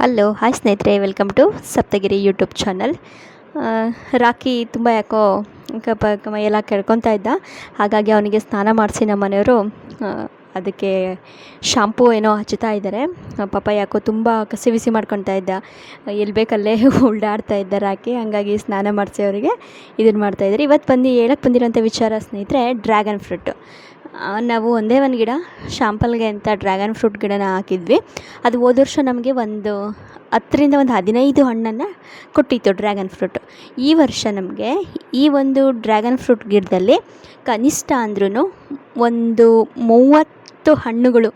Hello hi ಸ್ನೇಹಿತರೆ, welcome to Saptagiri YouTube channel. Rocky ತುಂಬ ಯಾಕೋ ಮೈಯೆಲ್ಲ ಕೆಡ್ಕೊತಾ ಇದ್ದ. ಹಾಗಾಗಿ ಅವನಿಗೆ ಸ್ನಾನ ಮಾಡಿಸಿ ನಮ್ಮ ಮನೆಯವರು ಅದಕ್ಕೆ ಶಾಂಪೂ ಏನೋ ಹಚ್ಚುತ್ತಾ ಇದ್ದಾರೆ. ಪಾಪ ಯಾಕೋ ತುಂಬ ಕಸಿ ಬಿಸಿ ಮಾಡ್ಕೊತಾ ಇದ್ದ, ಎಲ್ಲಿ ಬೇಕಲ್ಲೇ ಉಲ್ಡಾಡ್ತಾ ಇದ್ದ ರಾಕಿ. ಹಾಗಾಗಿ ಸ್ನಾನ ಮಾಡಿಸಿ ಅವರಿಗೆ ಇದನ್ನು ಮಾಡ್ತಾಯಿದ್ದಾರೆ. ಇವತ್ತು ಹೇಳಕ್ಕೆ ಬಂದಿರೋಂಥ ವಿಚಾರ ಸ್ನೇಹಿತರೆ, ಡ್ರ್ಯಾಗನ್ ಫ್ರೂಟು. ನಾವು ಒಂದೇ ಒಂದು ಗಿಡ ಶಾಂಪಲ್ಗೆ ಅಂತ ಡ್ರ್ಯಾಗನ್ ಫ್ರೂಟ್ ಗಿಡನ ಹಾಕಿದ್ವಿ. ಅದು ಹೋದ ವರ್ಷ ನಮಗೆ ಒಂದು 10-15 ಹಣ್ಣನ್ನು ಕೊಟ್ಟಿತ್ತು ಡ್ರ್ಯಾಗನ್ ಫ್ರೂಟು. ಈ ವರ್ಷ ನಮಗೆ ಈ ಒಂದು ಡ್ರ್ಯಾಗನ್ ಫ್ರೂಟ್ ಗಿಡದಲ್ಲಿ ಕನಿಷ್ಠ ಅಂದ್ರೂ ಒಂದು 30 ಹಣ್ಣುಗಳು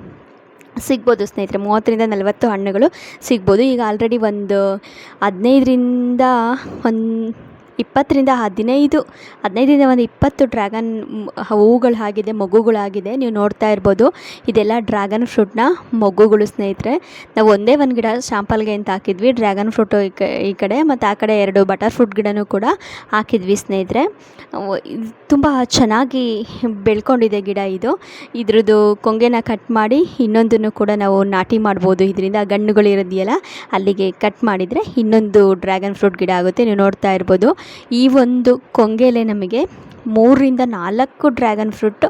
ಸಿಗ್ಬೋದು ಸ್ನೇಹಿತರೆ. 30-40 ಹಣ್ಣುಗಳು ಸಿಗ್ಬೋದು. ಈಗ ಆಲ್ರೆಡಿ ಒಂದು 15ರಿಂದ 20 ಡ್ರ್ಯಾಗನ್ ಹೂಗಳಾಗಿದೆ, ಮೊಗ್ಗುಗಳಾಗಿದೆ. ನೀವು ನೋಡ್ತಾ ಇರ್ಬೋದು, ಇದೆಲ್ಲ ಡ್ರ್ಯಾಗನ್ ಫ್ರೂಟ್ನ ಮೊಗ್ಗುಗಳು ಸ್ನೇಹಿತರೆ. ನಾವು ಒಂದೇ ಒಂದು ಗಿಡ ಶಾಂಪಲ್ಗೆ ಅಂತ ಹಾಕಿದ್ವಿ ಡ್ರ್ಯಾಗನ್ ಫ್ರೂಟು ಈ ಕಡೆ, ಮತ್ತು ಆ ಕಡೆ 2 ಬಟರ್ ಫ್ರೂಟ್ ಗಿಡನೂ ಕೂಡ ಹಾಕಿದ್ವಿ ಸ್ನೇಹಿತರೆ. ತುಂಬ ಚೆನ್ನಾಗಿ ಬೆಳ್ಕೊಂಡಿದೆ ಗಿಡ ಇದು. ಇದ್ರದ್ದು ಕೊಂಗೆನ ಕಟ್ ಮಾಡಿ ಇನ್ನೊಂದನ್ನು ಕೂಡ ನಾವು ನಾಟಿ ಮಾಡ್ಬೋದು. ಇದರಿಂದ ಗಣ್ಣುಗಳಿರೋದಿಯಲ್ಲ, ಅಲ್ಲಿಗೆ ಕಟ್ ಮಾಡಿದರೆ ಇನ್ನೊಂದು ಡ್ರ್ಯಾಗನ್ ಫ್ರೂಟ್ ಗಿಡ ಆಗುತ್ತೆ. ನೀವು ನೋಡ್ತಾ ಇರ್ಬೋದು, ಈ ಒಂದು ಕೊಂಗೆಲೆ ನಮಗೆ 3-4 ಡ್ರ್ಯಾಗನ್ ಫ್ರೂಟ್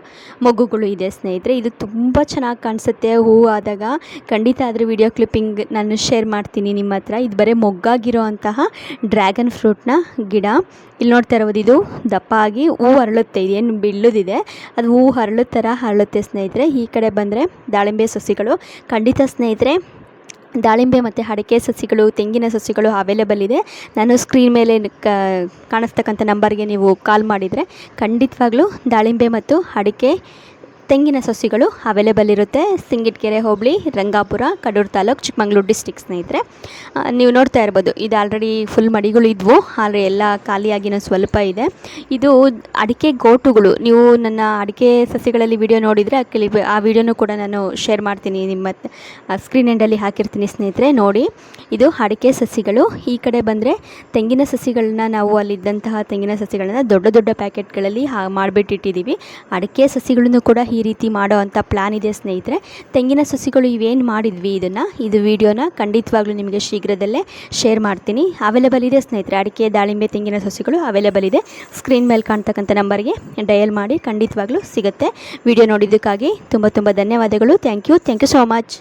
ಮೊಗ್ಗುಗಳು ಇದೆ ಸ್ನೇಹಿತರೆ. ಇದು ತುಂಬ ಚೆನ್ನಾಗಿ ಕಾಣಿಸುತ್ತೆ ಹೂವು ಆದಾಗ. ಖಂಡಿತ ಅದ್ರ ವಿಡಿಯೋ ಕ್ಲಿಪ್ಪಿಂಗ್ ನಾನು ಶೇರ್ ಮಾಡ್ತೀನಿ ನಿಮ್ಮ ಹತ್ರ. ಇದು ಬರೀ ಮೊಗ್ಗಾಗಿರೋ ಅಂತಹ ಡ್ರ್ಯಾಗನ್ ಫ್ರೂಟ್ನ ಗಿಡ. ಇಲ್ಲಿ ನೋಡ್ತಾ ಇರ್ಬೋದು, ಇದು ದಪ್ಪ ಆಗಿ ಹೂವು ಅರಳುತ್ತೆ. ಇದೇನು ಬೀಳೋದಿದೆ, ಅದು ಹೂವು ಅರಳೋ ಥರ ಅರಳುತ್ತೆ ಸ್ನೇಹಿತರೆ. ಈ ಕಡೆ ಬಂದರೆ ದಾಳಿಂಬೆ ಸಸಿಗಳು. ಖಂಡಿತ ಸ್ನೇಹಿತರೆ, ದಾಳಿಂಬೆ ಮತ್ತು ಅಡಿಕೆ ಸಸಿಗಳು, ತೆಂಗಿನ ಸಸಿಗಳು ಅವೈಲೇಬಲ್ ಇದೆ. ನಾನು ಸ್ಕ್ರೀನ್ ಮೇಲೆ ಕಾಣಿಸ್ತಕ್ಕಂಥ ನಂಬರ್ಗೆ ನೀವು ಕಾಲ್ ಮಾಡಿದರೆ ಖಂಡಿತವಾಗ್ಲೂ ದಾಳಿಂಬೆ ಮತ್ತು ಅಡಿಕೆ, ತೆಂಗಿನ ಸಸಿಗಳು ಅವೈಲೇಬಲ್ ಇರುತ್ತೆ. ಸಿಂಗಿಟ್ಕೆರೆ ಹೋಬಳಿ, ರಂಗಾಪುರ, ಕಡೂರು ತಾಲೂಕು, ಚಿಕ್ಕಮಗಳೂರು ಡಿಸ್ಟಿಕ್ ಸ್ನೇಹಿತರೆ. ನೀವು ನೋಡ್ತಾ ಇರ್ಬೋದು, ಇದು ಆಲ್ರೆಡಿ ಫುಲ್ ಮಡಿಗಳು ಇದ್ವು, ಆದರೆ ಎಲ್ಲ ಖಾಲಿಯಾಗಿನ ಸ್ವಲ್ಪ ಇದೆ. ಇದು ಅಡಿಕೆ ಗೋಟುಗಳು. ನೀವು ನನ್ನ ಅಡಿಕೆ ಸಸಿಗಳಲ್ಲಿ ವಿಡಿಯೋ ನೋಡಿದರೆ ಆ ವಿಡಿಯೋನೂ ಕೂಡ ನಾನು ಶೇರ್ ಮಾಡ್ತೀನಿ, ನಿಮ್ಮ ಸ್ಕ್ರೀನ್ ಎಂಡಲ್ಲಿ ಹಾಕಿರ್ತೀನಿ ಸ್ನೇಹಿತರೆ, ನೋಡಿ. ಇದು ಅಡಿಕೆ ಸಸಿಗಳು. ಈ ಕಡೆ ಬಂದರೆ ತೆಂಗಿನ ಸಸಿಗಳನ್ನ ನಾವು ಅಲ್ಲಿದ್ದಂತಹ ತೆಂಗಿನ ಸಸಿಗಳನ್ನ ದೊಡ್ಡ ಪ್ಯಾಕೆಟ್ಗಳಲ್ಲಿ ಮಾಡಿಬಿಟ್ಟಿಟ್ಟಿದ್ದೀವಿ. ಅಡಿಕೆ ಸಸಿಗಳನ್ನು ಕೂಡ ಈ ರೀತಿ ಮಾಡೋ ಅಂಥ ಪ್ಲ್ಯಾನ್ ಇದೆ ಸ್ನೇಹಿತರೆ. ತೆಂಗಿನ ಸಸಿಗಳು ಇವೇನು ಮಾಡಿದ್ವಿ, ಇದು ವಿಡಿಯೋನ ಖಂಡಿತವಾಗ್ಲೂ ನಿಮಗೆ ಶೀಘ್ರದಲ್ಲೇ ಶೇರ್ ಮಾಡ್ತೀನಿ. ಅವೈಲೇಬಲ್ ಇದೆ ಸ್ನೇಹಿತರೆ, ಅಡಿಕೆ, ದಾಳಿಂಬೆ, ತೆಂಗಿನ ಸಸಿಗಳು ಅವೈಲೇಬಲ್ ಇದೆ. ಸ್ಕ್ರೀನ್ ಮೇಲೆ ಕಾಣ್ತಕ್ಕಂಥ ನಂಬರ್ಗೆ ಡಯಲ್ ಮಾಡಿ, ಖಂಡಿತವಾಗ್ಲೂ ಸಿಗುತ್ತೆ. ವಿಡಿಯೋ ನೋಡಿದ್ದಕ್ಕಾಗಿ ತುಂಬ ಧನ್ಯವಾದಗಳು. Thank you so much.